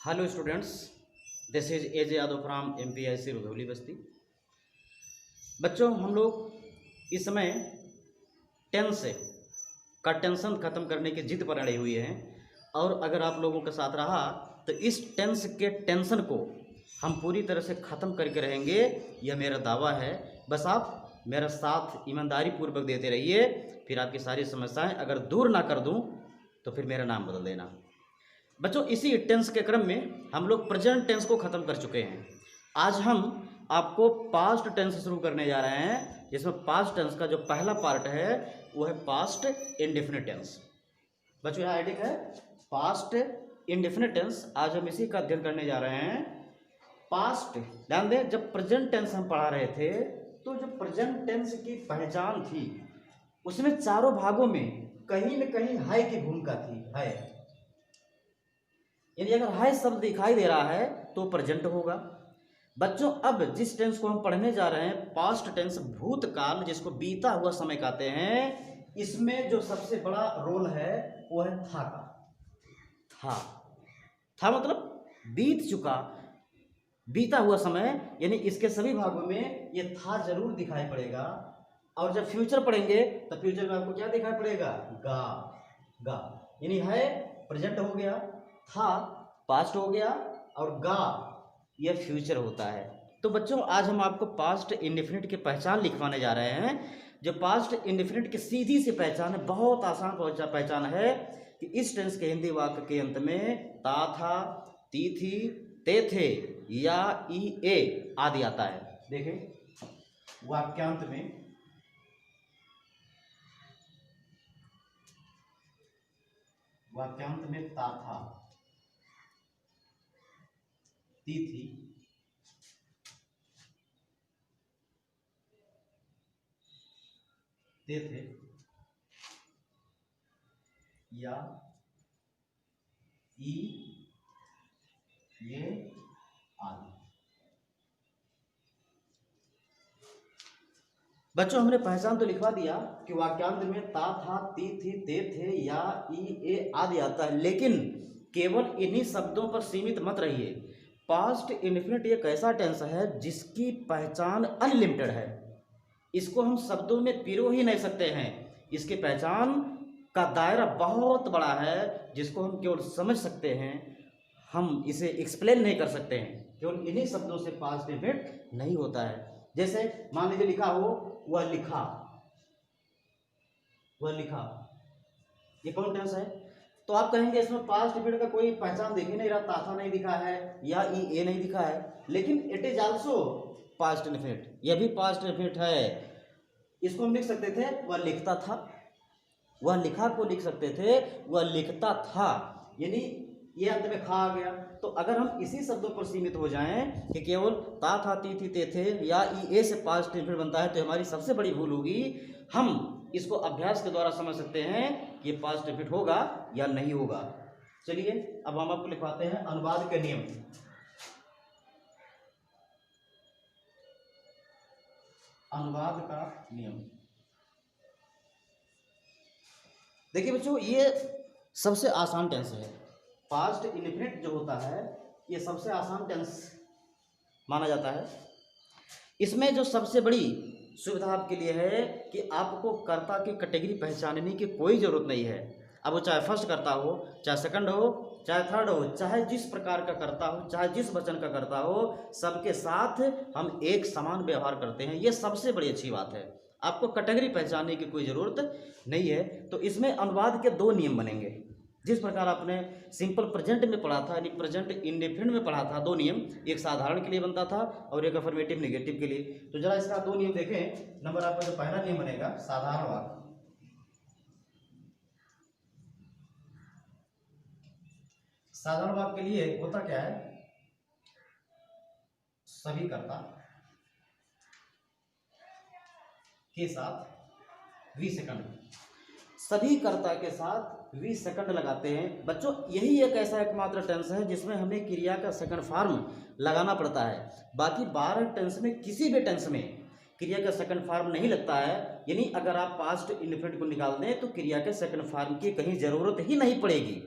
Hello students, this is AJ Yadav from MPIC Rudhauli बस्ती। बच्चों, हम लोग इस समय टेंस का टेंशन ख़त्म करने की जिद पर अड़े हुए हैं और अगर आप लोगों के साथ रहा तो इस टेंस के टेंशन को हम पूरी तरह से ख़त्म करके रहेंगे, यह मेरा दावा है। बस आप मेरा साथ ईमानदारी पूर्वक देते रहिए, फिर आपकी सारी समस्याएं अगर दूर ना कर दूं तो फिर मेरा नाम बदल देना। बच्चों, इसी टेंस के क्रम में हम लोग प्रेजेंट टेंस को ख़त्म कर चुके हैं। आज हम आपको पास्ट टेंस शुरू करने जा रहे हैं, जिसमें पास्ट टेंस का जो पहला पार्ट है वो है पास्ट इंडेफिनिट टेंस। बच्चों, यहाँ हेडिंग है पास्ट इंडेफिनिट टेंस। आज हम इसी का अध्ययन करने जा रहे हैं। पास्ट, ध्यान दें, जब प्रेजेंट टेंस हम पढ़ा रहे थे तो जो प्रेजेंट टेंस की पहचान थी उसमें चारों भागों में कहीं न कहीं है की भूमिका थी। है यानी अगर है शब्द दिखाई दे रहा है तो प्रेजेंट होगा। बच्चों, अब जिस टेंस को हम पढ़ने जा रहे हैं पास्ट टेंस, भूतकाल, जिसको बीता हुआ समय कहते हैं, इसमें जो सबसे बड़ा रोल है वो है था का। था मतलब बीत चुका, बीता हुआ समय, यानी इसके सभी भागों में ये था जरूर दिखाई पड़ेगा। और जब फ्यूचर पढ़ेंगे तो फ्यूचर में आपको क्या दिखाई पड़ेगा? गा। गा यानी है प्रेजेंट हो गया, था पास्ट हो गया और गा यह फ्यूचर होता है। तो बच्चों, आज हम आपको पास्ट इंडेफिनिट की पहचान लिखवाने जा रहे हैं। जो पास्ट इंडेफिनिट की सीधी सी पहचान है, बहुत आसान पहचान है कि इस टेंस के हिंदी वाक्य के अंत में ता था, ती थी, ते थे या ई ए आदि आता है। देखें, वाक्यांत में ता था, ती थी, ते थे या ई ये आदि। बच्चों, हमने पहचान तो लिखवा दिया कि वाक्यांत में ता था, ती थी, ते थे या ई ए आदि आता है, लेकिन केवल इन्हीं शब्दों पर सीमित मत रहिए। पास्ट इंडेफिनिट एक ऐसा टेंस है जिसकी पहचान अनलिमिटेड है। इसको हम शब्दों में पिरो ही नहीं सकते हैं। इसकी पहचान का दायरा बहुत बड़ा है जिसको हम केवल समझ सकते हैं, हम इसे एक्सप्लेन नहीं कर सकते हैं। केवल इन्हीं शब्दों से पास्ट इंडेफिनिट नहीं होता है। जैसे मान लीजिए लिखा हो वह लिखा, वह लिखा, ये कौन टेंस है? तो आप कहेंगे इसमें पास्ट इंडेफिनिट का कोई पहचान दिख ही नहीं रहा, था नहीं दिखा है या ई ए नहीं दिखा है, लेकिन it is also past indefinite, यह भी पास्ट इंडेफिनिट है। इसको हम लिख सकते थे वह लिखता था, वह लिखा को लिख सकते थे वह लिखता था, यानी ये अंत में खा आ गया। तो अगर हम इसी शब्दों पर सीमित हो जाएं कि केवल ता था, ती थी, ते थे या ई ए से पास्ट इंडेफिनिट बनता है, तो हमारी सबसे बड़ी भूल होगी। हम इसको अभ्यास के द्वारा समझ सकते हैं कि ये पास्ट इंडेफिनिट होगा या नहीं होगा। चलिए, अब हम आपको लिखवाते हैं अनुवाद के नियम। अनुवाद का नियम। देखिए बच्चों, ये सबसे आसान टेंस है। पास्ट इंडेफिनिट जो होता है ये सबसे आसान टेंस माना जाता है। इसमें जो सबसे बड़ी सुविधा आपके लिए है कि आपको कर्ता की कैटेगरी पहचानने की कोई ज़रूरत नहीं है। अब वो चाहे फर्स्ट कर्ता हो, चाहे सेकंड हो, चाहे थर्ड हो, चाहे जिस प्रकार का कर्ता हो, चाहे जिस वचन का कर्ता हो, सबके साथ हम एक समान व्यवहार करते हैं। ये सबसे बड़ी अच्छी बात है। आपको कैटेगरी पहचानने की कोई ज़रूरत नहीं है। तो इसमें अनुवाद के दो नियम बनेंगे। जिस प्रकार आपने सिंपल प्रेजेंट में पढ़ा था, यानी प्रेजेंट इंडेफिनिट में पढ़ा था, दो नियम, एक साधारण के लिए बनता था और एक अफर्मेटिव नेगेटिव के लिए। तो जरा इसका दो नियम देखें। नंबर आपका जो पहला नियम बनेगा साधारण वाक्य। साधारण वाक्य के लिए होता क्या है? सभी कर्ता के साथ वी सेकंड, सभी कर्ता के साथ वी सेकंड लगाते हैं। बच्चों, यही एक ऐसा एकमात्र टेंस है जिसमें हमें क्रिया का सेकंड फॉर्म लगाना पड़ता है। बाकी 12 टेंस में किसी भी टेंस में क्रिया का सेकंड फॉर्म नहीं लगता है। यानी अगर आप पास्ट इंडेफिनिट को निकाल दें तो क्रिया के सेकंड फॉर्म की कहीं जरूरत ही नहीं पड़ेगी।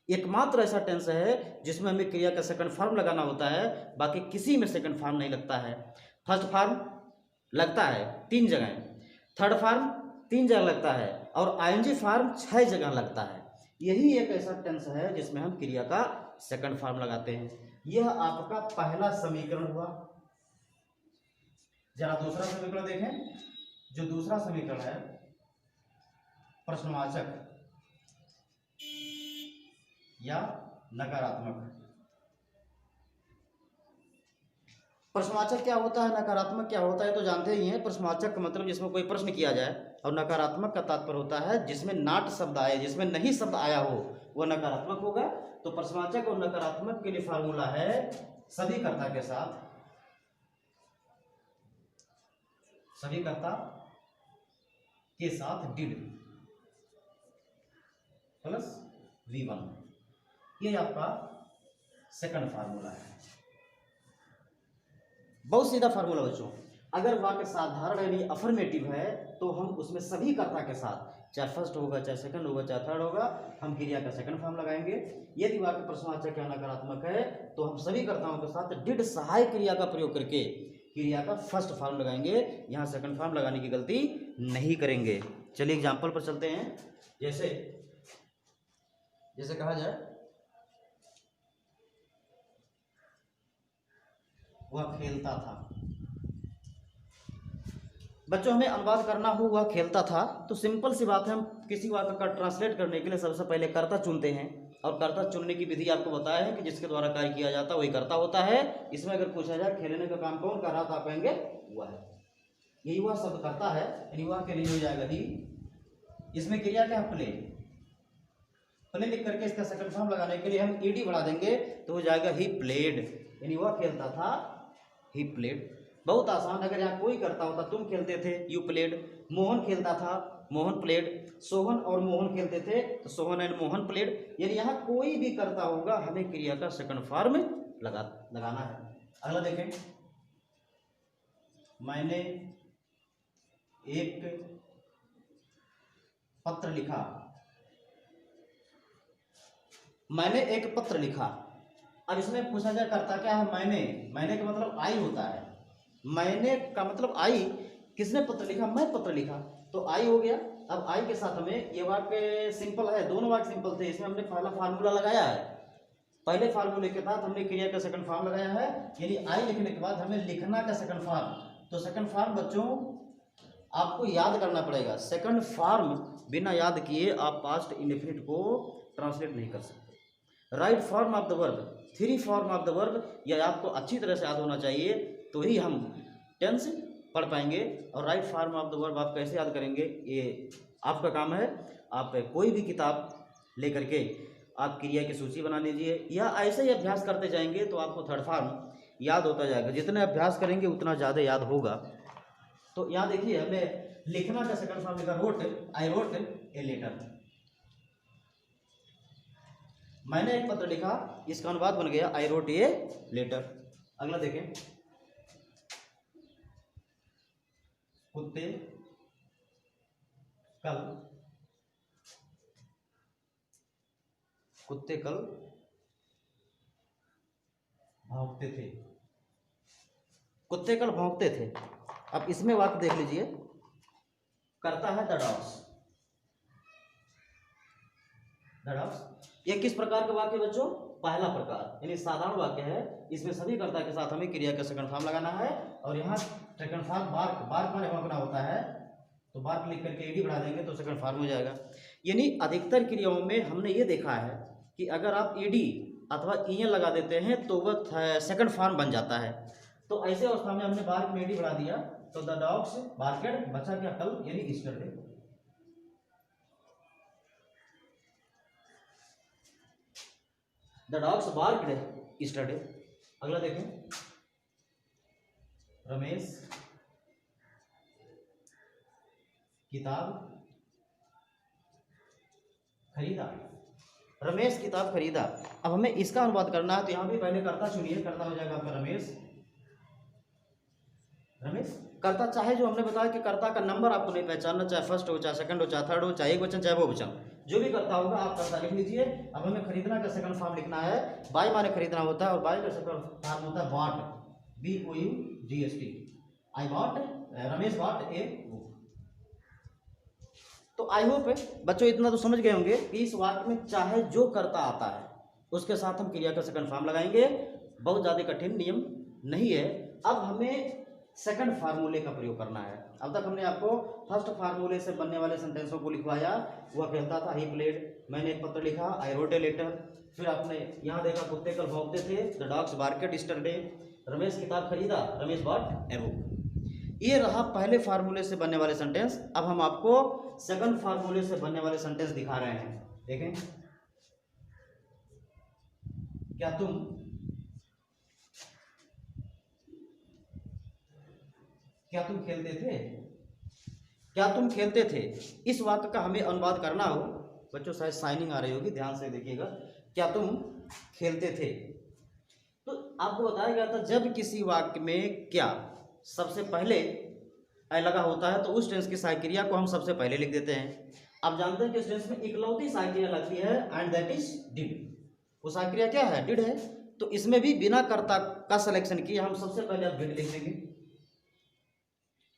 एकमात्र ऐसा टेंस है जिसमें हमें क्रिया का सेकंड फॉर्म लगाना होता है, बाकी किसी में सेकंड फॉर्म नहीं लगता है। फर्स्ट फॉर्म लगता है 3 जगह, थर्ड फॉर्म 3 जगह लगता है, और आईएनजी फॉर्म 6 जगह लगता है। यही एक ऐसा टेंस है जिसमें हम क्रिया का सेकंड फॉर्म लगाते हैं। यह आपका पहला समीकरण हुआ। जरा दूसरा समीकरण देखें। जो दूसरा समीकरण है, प्रश्नवाचक या नकारात्मक। प्रश्नवाचक क्या होता है, नकारात्मक क्या होता है तो जानते ही हैं। प्रश्नवाचक का मतलब जिसमें कोई प्रश्न किया जाए, और नकारात्मक का तात्पर्य होता है जिसमें नाट शब्द आए, जिसमें नहीं शब्द आया हो, वह नकारात्मक होगा। तो प्रश्नवाचक और नकारात्मक के लिए फार्मूला है सभी कर्ता के साथ, सभी कर्ता के साथ डिड प्लस V1। ये आपका सेकंड फार्मूला है। बहुत सीधा फार्मूला बच्चों। अगर वाक्य साधारण यानी अफर्मेटिव है तो हम उसमें सभी कर्ता के साथ, चाहे फर्स्ट होगा, चाहे सेकंड होगा, चाहे थर्ड होगा, हम क्रिया का सेकंड फॉर्म लगाएंगे। यदि वाक्य प्रश्नवाचक या नकारात्मक है तो हम सभी कर्ताओं के साथ डिड सहायक क्रिया का प्रयोग करके क्रिया का फर्स्ट फॉर्म लगाएंगे। यहाँ सेकंड फॉर्म लगाने की गलती नहीं करेंगे। चलिए एग्जाम्पल पर चलते हैं। जैसे कहा जाए, वह खेलता था। बच्चों हमें अनुवाद करना हो वह खेलता था, तो सिंपल सी बात है, हम किसी वाक्य का ट्रांसलेट करने के लिए सबसे पहले कर्ता चुनते हैं, और कर्ता चुनने की विधि आपको बताया है कि जिसके द्वारा कार्य किया जाता है वही कर्ता होता है। इसमें अगर पूछा जाए खेलने का काम कौन कर रहा था, आप कहेंगे वह है। यही वह शब्द करता है, यानी वह के लिए हो जाएगा ही। इसमें क्रिया क्या है, प्ले। प्ले लिख करके इसका सेकंड फॉर्म लगाने के लिए हम ईडी बढ़ा देंगे तो हो जाएगा ही प्लेड, यानी वह खेलता था, ही प्लेड। बहुत आसान। अगर यहाँ कोई करता होता, तुम खेलते थे, यू प्लेड। मोहन खेलता था, मोहन प्लेड। सोहन और मोहन खेलते थे तो सोहन एंड मोहन प्लेड। यानी यहाँ कोई भी करता होगा, हमें क्रिया का सेकंड फॉर्म लगाना है। अगला देखें, मैंने एक पत्र लिखा। मैंने एक पत्र लिखा। अब इसमें पूछा जाए करता क्या है, मैंने का मतलब आई होता है। मैंने का मतलब आई, किसने पत्र लिखा, मैं पत्र लिखा, तो आई हो गया। अब आई के साथ हमें, ये वाक्य सिंपल है, दोनों वाक्य सिंपल थे, इसमें हमने पहला फार्मूला लगाया है। पहले फार्मूले के बाद हमने क्रिया का सेकंड फॉर्म लगाया है, यानी आई लिखने के बाद हमें लिखना का सेकंड फॉर्म। तो सेकंड फॉर्म बच्चों आपको याद करना पड़ेगा। सेकंड फॉर्म बिना याद किए आप पास्ट इंडेफिनिट को ट्रांसलेट नहीं कर सकते। Right form of the verb, three form of the verb, यह आपको अच्छी तरह से याद होना चाहिए, तो ही हम टेंस पढ़ पाएंगे। और right form of the verb आप कैसे याद करेंगे, ये आपका काम है। आप कोई भी किताब लेकर के आप क्रिया की सूची बना लीजिए, या ऐसे ही अभ्यास करते जाएंगे तो आपको थर्ड फॉर्म याद होता जाएगा। जितने अभ्यास करेंगे उतना ज़्यादा याद होगा। तो यहाँ देखिए, हमने लिखना का सेकंड फॉर्म लिखा, wrote, I wrote a letter. मैंने एक पत्र लिखा, इसका अनुवाद बन गया आई रोट ए लेटर। अगला देखें, कुत्ते कल भौंकते थे। कुत्ते कल भौंकते थे। अब इसमें वाक्य देख लीजिए, करता है द डॉग्स। ये किस प्रकार का वाक्य बच्चों, पहला प्रकार, यानी साधारण वाक्य है। इसमें सभी कर्ता के साथ हमें क्रिया का सेकंड फॉर्म लगाना है। और यहाँ सेकंड फॉर्म बार्क माने भौंकना होता है, तो बार्क लिख करके एडी बढ़ा देंगे तो सेकंड फॉर्म हो जाएगा। यानी अधिकतर क्रियाओं में हमने ये देखा है कि अगर आप एडी अथवा ईएन लगा देते हैं तो वह सेकंड फॉर्म बन जाता है। तो ऐसे अवस्था में हमने बार्क में एडी बढ़ा दिया तो द डॉग्स बार्केड, बचा क्या, कल यानी ईस्टरडे। The dogs बार्क्ड ईस्टरडे। अगला देखें, रमेश किताब खरीदा। रमेश किताब खरीदा। अब हमें इसका अनुवाद करना है, तो यहां भी पहले कर्ता चुनिए। कर्ता हो जाएगा आपका रमेश। कर्ता चाहे जो हमने बताया कि कर्ता का नंबर आपको नहीं पहचानना, चाहे फर्स्ट हो, चाहे सेकंड हो, चाहे थर्ड हो, चाहे एक वचन चाहे बहुवचन, जो भी करता होगा आप करता लिख लीजिए। अब हमें खरीदना का सेकंड फॉर्म लिखना है। बाय माने खरीदना होता है और बाय का सेकंड फॉर्म होता है bought, BOUGST। I bought, Ramesh bought a book. तो आई होप बच्चों इतना तो समझ गए होंगे कि इस वाक्य में चाहे जो करता आता है उसके साथ हम क्रिया का सेकंड फॉर्म लगाएंगे। बहुत ज़्यादा कठिन नियम नहीं है। अब हमें सेकंड फार्मूले का प्रयोग करना है। अब तक हमने आपको फर्स्ट फार्मूले से बनने वाले सेंटेंसों को लिखवाया। वह कहता था ही प्लेड, मैंने एक पत्र लिखा, आई रोट ए लेटर। फिर आपने यहाँ देखा कुत्ते कल भौंकते थे, द डॉग्स बार्केड यस्टरडे। रमेश किताब खरीदा, रमेश बॉट ए बुक। ये रहा पहले फार्मूले से बनने वाले सेंटेंस। अब हम आपको सेकंड फार्मूले से बनने वाले सेंटेंस दिखा रहे हैं। देखें, क्या तुम खेलते थे? क्या तुम खेलते थे? इस वाक्य का हमें अनुवाद करना हो। बच्चों शायद साइनिंग आ रही होगी, ध्यान से देखिएगा। क्या तुम खेलते थे? तो आपको बताया गया था जब किसी वाक्य में क्या सबसे पहले लगा होता है तो उस टेंस की सहायक क्रिया को हम सबसे पहले लिख देते हैं। आप जानते हैं कि उस टेंस में इकलौती सहायक क्रिया लगती है एंड दैट इज डिड। वो सहायक क्रिया क्या है? डिड है। तो इसमें भी बिना कर्ता का सिलेक्शन किए हम सबसे पहले आप डिड लिख देंगे,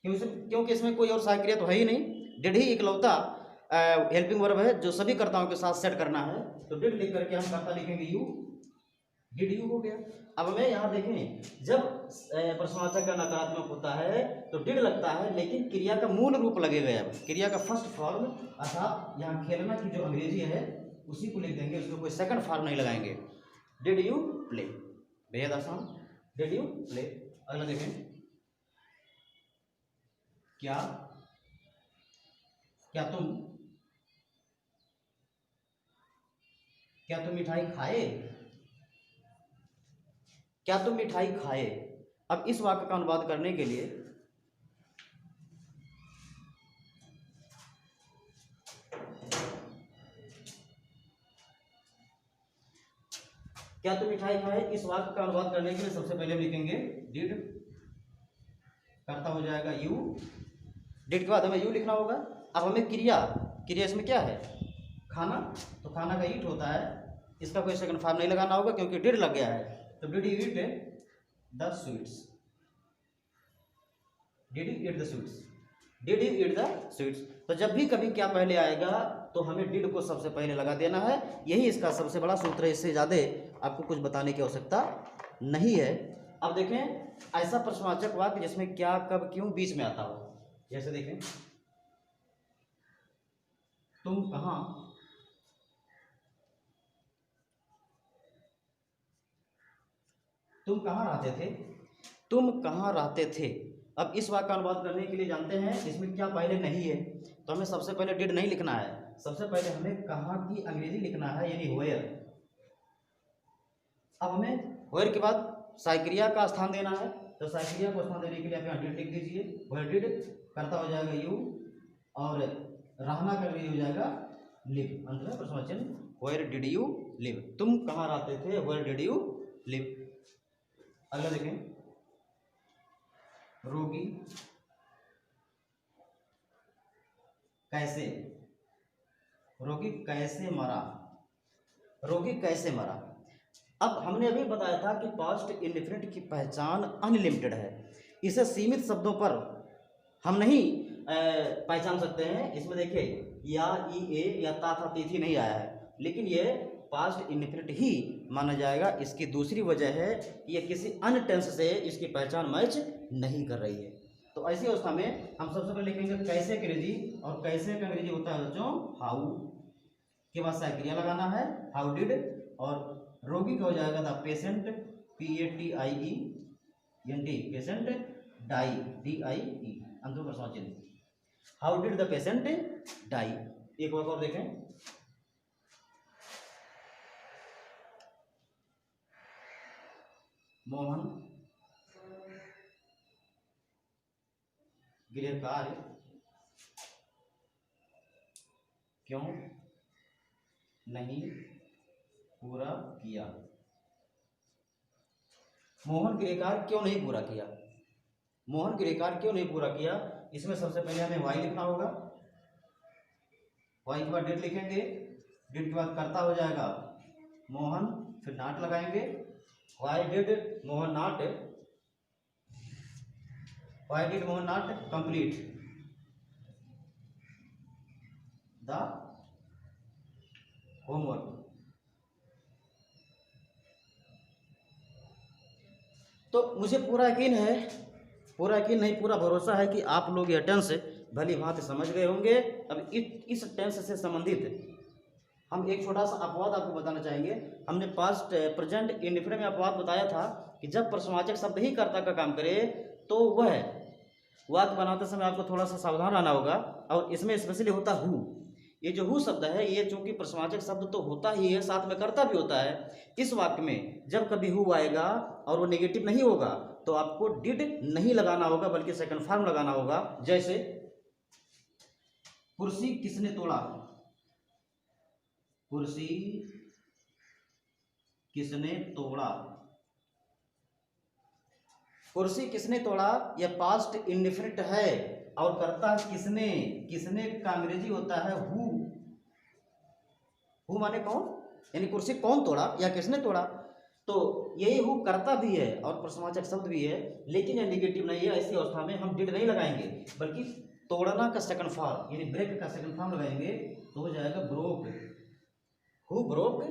क्योंकि इसमें कोई और सहायक क्रिया तो है ही नहीं। डिड ही इकलौता हेल्पिंग वर्ब है जो सभी कर्ताओं के साथ सेट करना है। तो डिड लिख करके हम कर्ता लिखेंगे यू, डिड यू हो गया। अब हमें यहाँ देखें, जब प्रश्नवाचक का नकारात्मक होता है तो डिड लगता है, लेकिन क्रिया का मूल रूप लगेगा। अब क्रिया का फर्स्ट फॉर्म अर्थात यहाँ खेलना की जो अंग्रेजी है उसी को लिख देंगे, उसमें कोई सेकंड फॉर्म नहीं लगाएंगे। डिड यू प्ले, बेहद आसान, डिड यू प्ले। अगला देखें, क्या तुम मिठाई खाए? क्या तुम मिठाई खाए? अब इस वाक्य का अनुवाद करने के लिए क्या तुम मिठाई खाए, इस वाक्य का अनुवाद करने के लिए सबसे पहले हम लिखेंगे डिड, करता हो जाएगा यू। डिड के बाद हमें यू लिखना होगा। अब हमें क्रिया इसमें क्या है? खाना। तो खाना का ईट होता है, इसका कोई सेकंड फॉर्म नहीं लगाना होगा क्योंकि डिड लग गया है। तो did you eat the sweets, did you eat the sweets, did you eat the sweets. तो जब भी कभी क्या पहले आएगा तो हमें डिड को सबसे पहले लगा देना है। यही इसका सबसे बड़ा सूत्र है, इससे ज़्यादा आपको कुछ बताने की आवश्यकता नहीं है। अब देखें, ऐसा प्रश्नवाचक वाक्य जिसमें क्या, कब, क्यों बीच में आता हो। जैसे देखें, तुम कहाँ रहते थे? तुम कहाँ रहते थे? अब इस वाक्य का अनुवाद करने के लिए जानते हैं इसमें क्या पहले नहीं है, तो हमें सबसे पहले डिड नहीं लिखना है। सबसे पहले हमें कहाँ की अंग्रेजी लिखना है, यानी वेयर। अब हमें वेयर के बाद सहायक क्रिया का स्थान देना है। तो सहायक क्रिया को स्थान देने के लिए आप यहाँ डिड लिख दीजिए। वेयर डिड, करता हो जाएगा यू, और रहना का अंग्रेजी हो जाएगा लिव। अंत में प्रश्नवाचन, वेयर डिड यू लिव? तुम कहाँ रहते थे, वेयर डिड यू लिव। अगला देखें, रोगी कैसे, रोगी कैसे मरा, रोगी कैसे मरा। अब हमने अभी बताया था कि पास्ट इंडेफिनिट की पहचान अनलिमिटेड है। इसे सीमित शब्दों पर हम नहीं पहचान सकते हैं। इसमें देखिए या ई ए या ता था तिथि नहीं आया है, लेकिन ये पास्ट इंडेफिनिट ही माना जाएगा। इसकी दूसरी वजह है कि ये किसी अन्य टेंस से इसकी पहचान मैच नहीं कर रही है। तो ऐसी अवस्था में हम सबसे पहले लिखेंगे कैसे की अंग्रेजी, और कैसे का अंग्रेजी होता है बच्चों हाउ। के बाद सहायक क्रिया लगाना है हाउ डिड, और रोगी का हो जाएगा था patient, PATIENT, patient, die, DIE, अंत में प्रश्नवाचन, how did the patient die. एक बार और देखें, मोहन गृह कार्य क्यों नहीं पूरा किया। मोहन गृह कार्य क्यों नहीं पूरा किया, मोहन गृह कार्य क्यों नहीं पूरा किया। इसमें सबसे पहले हमें वाई लिखना होगा, वाई के बाद डिड लिखेंगे, डिड के बाद कर्ता हो जाएगा मोहन, फिर नॉट लगाएंगे, why did Mohan not, why did Mohan not complete the homework. तो मुझे पूरा यकीन है, पूरा यकीन नहीं पूरा भरोसा है कि आप लोग यह टेंस भली भांति समझ गए होंगे। अब इस टेंस से संबंधित हम एक छोटा सा अपवाद आपको बताना चाहेंगे। हमने पास्ट प्रेजेंट इंडिफिनिट में अपवाद बताया था कि जब प्रश्नवाचक शब्द ही कर्ता का काम करे तो वह वाक्य बनाते समय आपको थोड़ा सा सावधान रहना होगा। और इसमें स्पेशली होता हु, ये जो हु शब्द है ये चूंकि प्रश्नवाचक शब्द तो होता ही है, साथ में कर्ता भी होता है। इस वाक्य में जब कभी हु आएगा और वो नेगेटिव नहीं होगा तो आपको डिड नहीं लगाना होगा बल्कि सेकंड फॉर्म लगाना होगा। जैसे कुर्सी किसने तोड़ा, कुर्सी किसने तोड़ा, कुर्सी किसने तोड़ा यह पास्ट इंडिफिनिट है और कर्ता किसने, किसने का अंग्रेजी होता है हु। हु माने कौन, यानी कुर्सी कौन तोड़ा या किसने तोड़ा। तो यही हु कर्ता भी है और प्रश्नवाचक शब्द भी है, लेकिन यह नेगेटिव नहीं है। ऐसी अवस्था में हम डिड नहीं लगाएंगे बल्कि तोड़ना का सेकंड फॉर्म यानी ब्रेक का सेकंड फॉर्म लगाएंगे तो हो जाएगा ब्रोक, हु ब्रोक,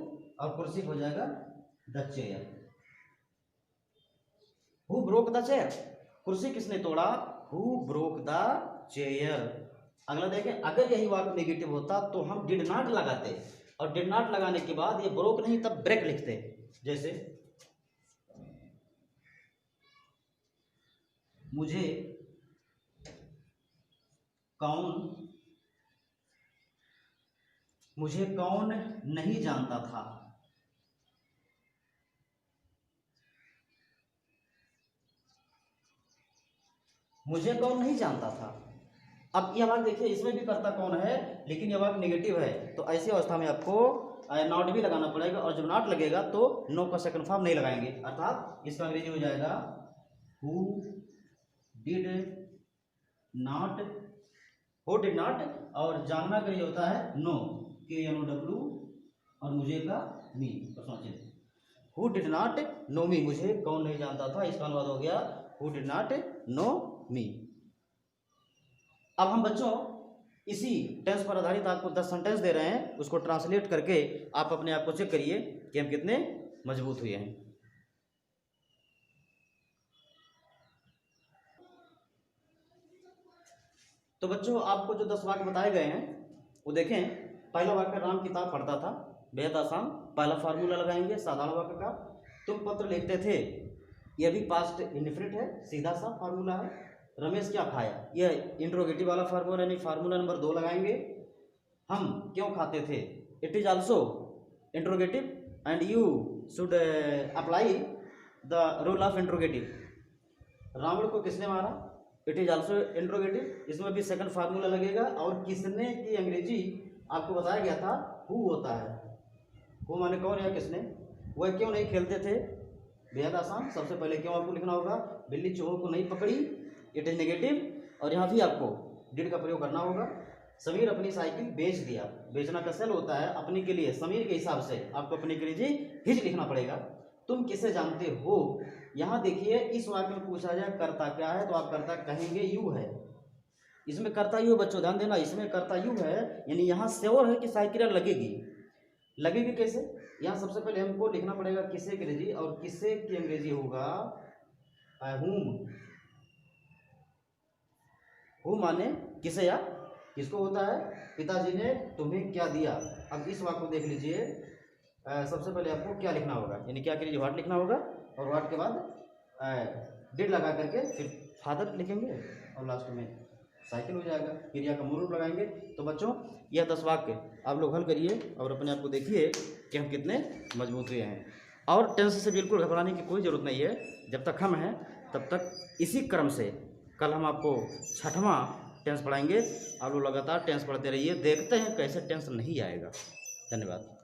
और कुर्सी हो जाएगा the chair, who broke the chair, कुर्सी किसने तोड़ा, हु ब्रोक द चेयर। अगला देखें, अगर यही वाक्य नेगेटिव होता तो हम डिड नॉट लगाते और डिड नॉट लगाने के बाद ये ब्रोक नहीं तब ब्रेक लिखते। जैसे मुझे कौन नहीं जानता था, मुझे कौन नहीं जानता था। अब यह वाक्य देखिए, इसमें भी कर्ता कौन है लेकिन यह वाक्य नेगेटिव है, तो ऐसी अवस्था में आपको नॉट भी लगाना पड़ेगा और जब नॉट लगेगा तो नो का सेकंड फॉर्म नहीं लगाएंगे, अर्थात इसका अंग्रेजी हो जाएगा who did not, who did not, और जानना का ये होता है नो, KNOW, और मुझे का मी, हु डिड नॉट नो मी, मुझे कौन नहीं जानता था, इसका अनुवाद हो गया हु डिड नॉट नो मी। अब हम बच्चों इसी टेंस पर आधारित आपको 10 सेंटेंस दे रहे हैं, उसको ट्रांसलेट करके आप अपने आप को चेक करिए कि हम कितने मजबूत हुए हैं। तो बच्चों आपको जो 10 वाक्य बताए गए हैं वो देखें। पहला वाक्य, राम किताब पढ़ता था, बेहद आसान, पहला फार्मूला लगाएंगे साधारण वाक्य का। तुम पत्र लिखते थे, यह भी पास्ट इंडिफिनिट है, सीधा सा फार्मूला है। रमेश क्या खाया, यह इंट्रोगेटिव वाला फार्मूला यानी फार्मूला नंबर 2 लगाएंगे। हम क्यों खाते थे, it is also interrogative and you should apply the rule of interrogative. Ravan को किसने मारा, इट इज ऑल्सो इंट्रोगेटिव, इसमें भी सेकंड फार्मूला लगेगा। और किसने की अंग्रेजी आपको बताया गया था हु होता है, हु माने कौन या किसने। वह क्यों नहीं खेलते थे, बेहद आसान, सबसे पहले क्यों आपको लिखना होगा, बिल्ली चूहों को नहीं पकड़ी, इट इज नेगेटिव, और यहाँ भी आपको डिड का प्रयोग करना होगा। समीर अपनी साइकिल बेच दिया, बेचना का सेल होता है, अपने के लिए समीर के हिसाब से आपको अपने के लिए हिज लिखना पड़ेगा। तुम किसे जानते हो, यहाँ देखिए इस वाक्य में पूछा जाए कर्ता क्या है तो आप कर्ता कहेंगे यू है, इसमें कर्ता यू, बच्चों ध्यान देना, इसमें कर्ता यू है, यानी यहाँ श्योर है कि साइकिल लगेगी। लगेगी कैसे, यहाँ सबसे पहले हमको लिखना पड़ेगा किसे की अंग्रेजी, और किसे की अंग्रेजी होगा whom, हु माने किसे या किसको होता है, पिताजी ने तुम्हें क्या दिया। अब इस वाक्य को देख लीजिए, सबसे पहले आपको क्या लिखना होगा, यानी क्या करिए व्हाट लिखना होगा, और व्हाट के बाद डिड लगा करके फिर फादर लिखेंगे और लास्ट में साइकिल हो जाएगा, क्रिया का मूल रूप लगाएंगे। तो बच्चों यह 10 वाक्य आप लोग हल करिए और अपने आप को देखिए कि हम कितने मजबूत हुए हैं। और टेंस से बिल्कुल घबराने की कोई ज़रूरत नहीं है, जब तक हम हैं तब तक इसी क्रम से कल हम आपको 6वां टेंस पढ़ाएंगे। आप लोग लगातार टेंस पढ़ते रहिए, देखते हैं कैसे टेंस नहीं आएगा। धन्यवाद।